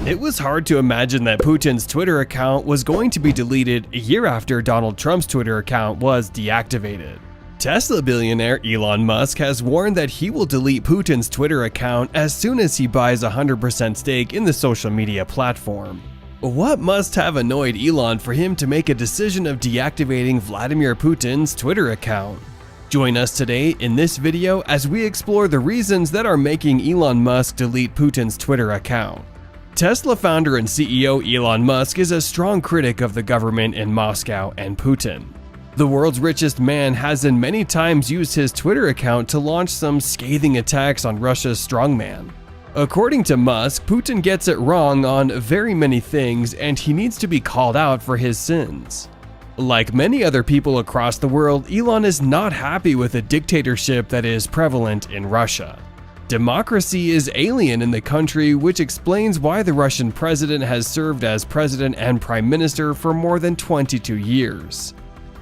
It was hard to imagine that Putin's Twitter account was going to be deleted a year after Donald Trump's Twitter account was deactivated. Tesla billionaire Elon Musk has warned that he will delete Putin's Twitter account as soon as he buys a 100% stake in the social media platform. What must have annoyed Elon for him to make a decision of deactivating Vladimir Putin's Twitter account? Join us today in this video as we explore the reasons that are making Elon Musk delete Putin's Twitter account. Tesla founder and CEO Elon Musk is a strong critic of the government in Moscow and Putin. The world's richest man has in many times used his Twitter account to launch some scathing attacks on Russia's strongman. According to Musk, Putin gets it wrong on very many things and he needs to be called out for his sins. Like many other people across the world, Elon is not happy with the dictatorship that is prevalent in Russia. Democracy is alien in the country, which explains why the Russian president has served as president and prime minister for more than 22 years.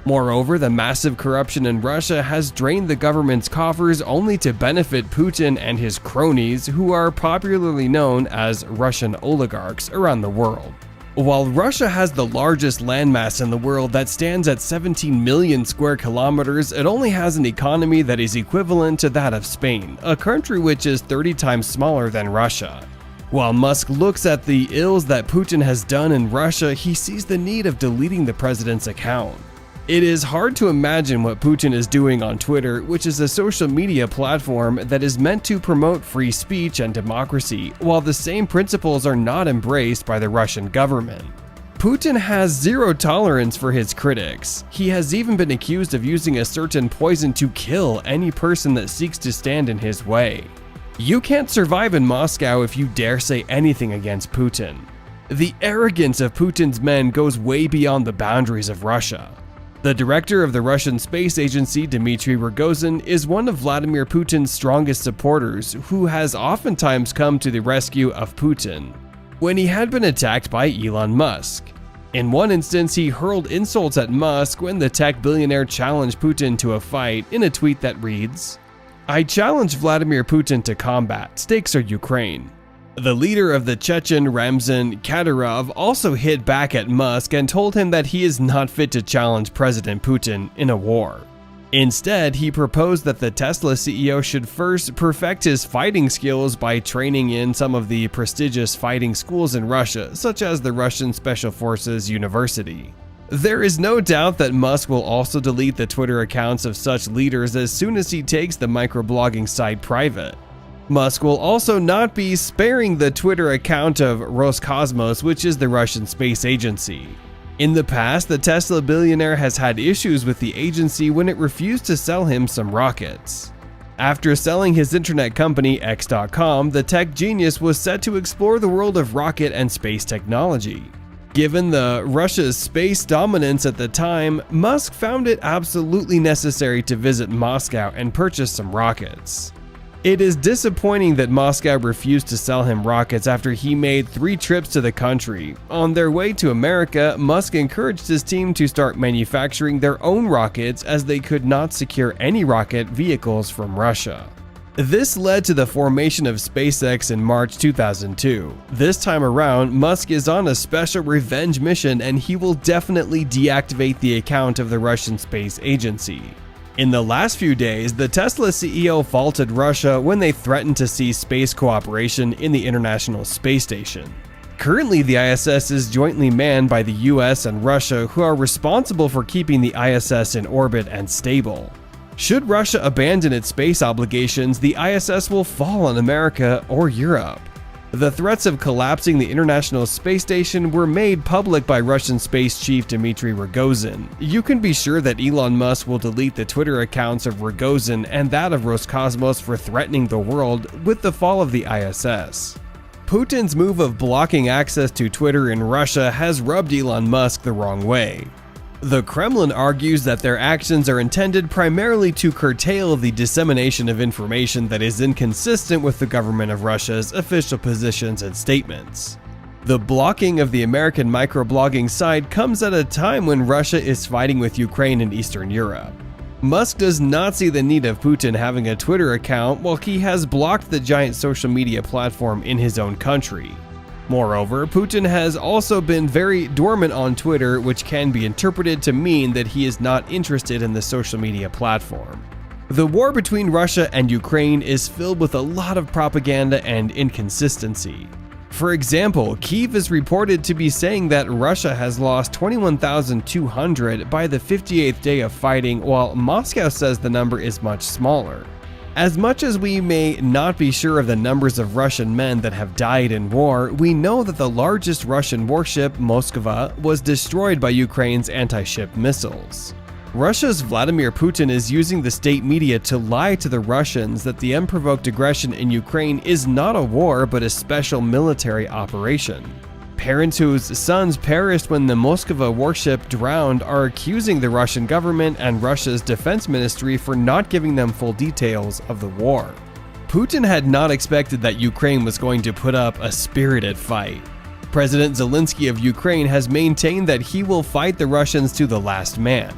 Moreover, the massive corruption in Russia has drained the government's coffers only to benefit Putin and his cronies, who are popularly known as Russian oligarchs around the world. While Russia has the largest landmass in the world that stands at 17 million square kilometers, it only has an economy that is equivalent to that of Spain, a country which is 30 times smaller than Russia. While Musk looks at the ills that Putin has done in Russia, he sees the need of deleting the president's account. It is hard to imagine what Putin is doing on Twitter, which is a social media platform that is meant to promote free speech and democracy, while the same principles are not embraced by the Russian government. Putin has zero tolerance for his critics. He has even been accused of using a certain poison to kill any person that seeks to stand in his way. You can't survive in Moscow if you dare say anything against Putin. The arrogance of Putin's men goes way beyond the boundaries of Russia. The director of the Russian space agency, Dmitry Rogozin, is one of Vladimir Putin's strongest supporters, who has oftentimes come to the rescue of Putin when he had been attacked by Elon Musk. In one instance, he hurled insults at Musk when the tech billionaire challenged Putin to a fight in a tweet that reads, "I challenge Vladimir Putin to combat. Stakes are Ukraine." The leader of the Chechen, Ramzan Kadyrov, also hit back at Musk and told him that he is not fit to challenge President Putin in a war. Instead, he proposed that the Tesla CEO should first perfect his fighting skills by training in some of the prestigious fighting schools in Russia, such as the Russian Special Forces University. There is no doubt that Musk will also delete the Twitter accounts of such leaders as soon as he takes the microblogging site private. Musk will also not be sparing the Twitter account of Roscosmos, which is the Russian space agency. In the past, the Tesla billionaire has had issues with the agency when it refused to sell him some rockets. After selling his internet company X.com, the tech genius was set to explore the world of rocket and space technology. Given Russia's space dominance at the time, Musk found it absolutely necessary to visit Moscow and purchase some rockets. It is disappointing that Moscow refused to sell him rockets after he made 3 trips to the country. On their way to America, Musk encouraged his team to start manufacturing their own rockets as they could not secure any rocket vehicles from Russia. This led to the formation of SpaceX in March 2002. This time around, Musk is on a special revenge mission and he will definitely deactivate the account of the Russian space agency. In the last few days, the Tesla CEO faulted Russia when they threatened to cease space cooperation in the International Space Station. Currently, the ISS is jointly manned by the US and Russia, who are responsible for keeping the ISS in orbit and stable. Should Russia abandon its space obligations, the ISS will fall on America or Europe. The threats of collapsing the International Space Station were made public by Russian space chief Dmitry Rogozin. You can be sure that Elon Musk will delete the Twitter accounts of Rogozin and that of Roscosmos for threatening the world with the fall of the ISS. Putin's move of blocking access to Twitter in Russia has rubbed Elon Musk the wrong way. The Kremlin argues that their actions are intended primarily to curtail the dissemination of information that is inconsistent with the government of Russia's official positions and statements. The blocking of the American microblogging site comes at a time when Russia is fighting with Ukraine and Eastern Europe. Musk does not see the need of Putin having a Twitter account while he has blocked the giant social media platform in his own country. Moreover, Putin has also been very dormant on Twitter, which can be interpreted to mean that he is not interested in the social media platform. The war between Russia and Ukraine is filled with a lot of propaganda and inconsistency. For example, Kyiv is reported to be saying that Russia has lost 21,200 by the 58th day of fighting, while Moscow says the number is much smaller. As much as we may not be sure of the numbers of Russian men that have died in war, we know that the largest Russian warship, Moskva, was destroyed by Ukraine's anti-ship missiles. Russia's Vladimir Putin is using the state media to lie to the Russians that the unprovoked aggression in Ukraine is not a war but a special military operation. Parents whose sons perished when the Moskva warship drowned are accusing the Russian government and Russia's defense ministry for not giving them full details of the war. Putin had not expected that Ukraine was going to put up a spirited fight. President Zelensky of Ukraine has maintained that he will fight the Russians to the last man.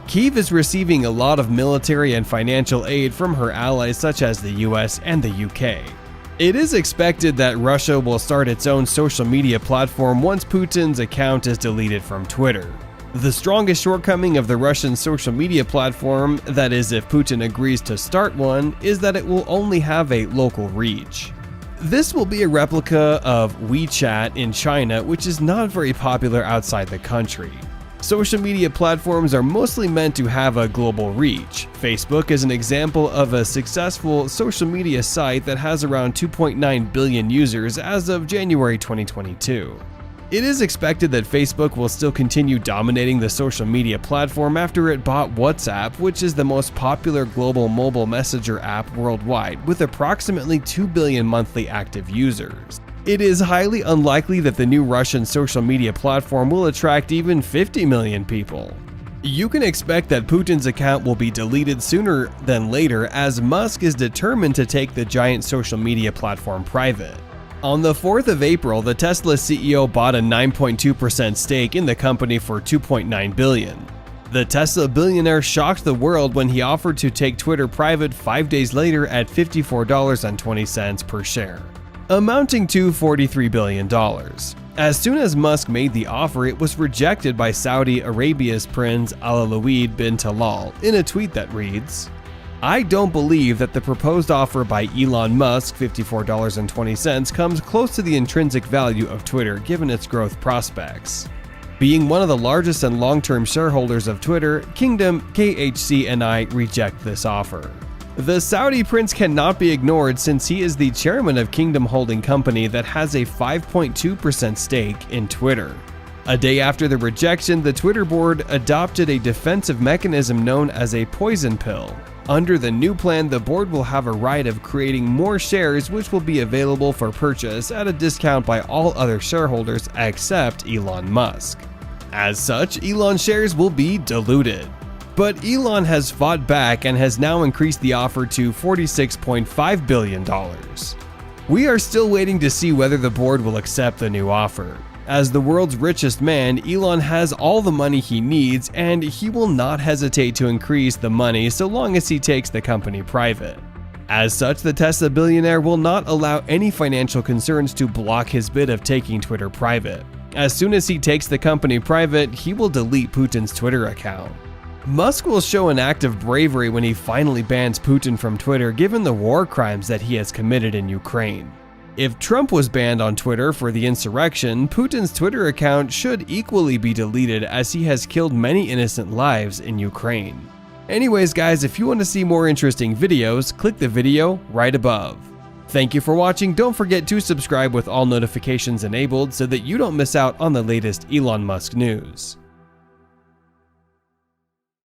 Kyiv is receiving a lot of military and financial aid from her allies such as the US and the UK. It is expected that Russia will start its own social media platform once Putin's account is deleted from Twitter. The strongest shortcoming of the Russian social media platform, that is if Putin agrees to start one, is that it will only have a local reach. This will be a replica of WeChat in China, which is not very popular outside the country. Social media platforms are mostly meant to have a global reach. Facebook is an example of a successful social media site that has around 2.9 billion users as of January 2022. It is expected that Facebook will still continue dominating the social media platform after it bought WhatsApp, which is the most popular global mobile messenger app worldwide, with approximately 2 billion monthly active users. It is highly unlikely that the new Russian social media platform will attract even 50 million people. You can expect that Putin's account will be deleted sooner than later, as Musk is determined to take the giant social media platform private. On the 4th of April, the Tesla CEO bought a 9.2% stake in the company for $2.9 billion. The Tesla billionaire shocked the world when he offered to take Twitter private 5 days later at $54.20 per share, amounting to $43 billion. As soon as Musk made the offer, it was rejected by Saudi Arabia's Prince Alalaweed bin Talal in a tweet that reads, "I don't believe that the proposed offer by Elon Musk, $54.20, comes close to the intrinsic value of Twitter given its growth prospects." Being one of the largest and long-term shareholders of Twitter, Kingdom, KHC, and I reject this offer. The Saudi prince cannot be ignored since he is the chairman of Kingdom Holding Company that has a 5.2% stake in Twitter. A day after the rejection, the Twitter board adopted a defensive mechanism known as a poison pill. Under the new plan, the board will have a right of creating more shares which will be available for purchase at a discount by all other shareholders except Elon Musk. As such, Elon shares will be diluted. But Elon has fought back and has now increased the offer to $46.5 billion. We are still waiting to see whether the board will accept the new offer. As the world's richest man, Elon has all the money he needs, and he will not hesitate to increase the money so long as he takes the company private. As such, the Tesla billionaire will not allow any financial concerns to block his bid of taking Twitter private. As soon as he takes the company private, he will delete Putin's Twitter account. Musk will show an act of bravery when he finally bans Putin from Twitter given the war crimes that he has committed in Ukraine. If Trump was banned on Twitter for the insurrection, Putin's Twitter account should equally be deleted as he has killed many innocent lives in Ukraine. Anyways guys, if you want to see more interesting videos, click the video right above. Thank you for watching. Don't forget to subscribe with all notifications enabled so that you don't miss out on the latest Elon Musk news.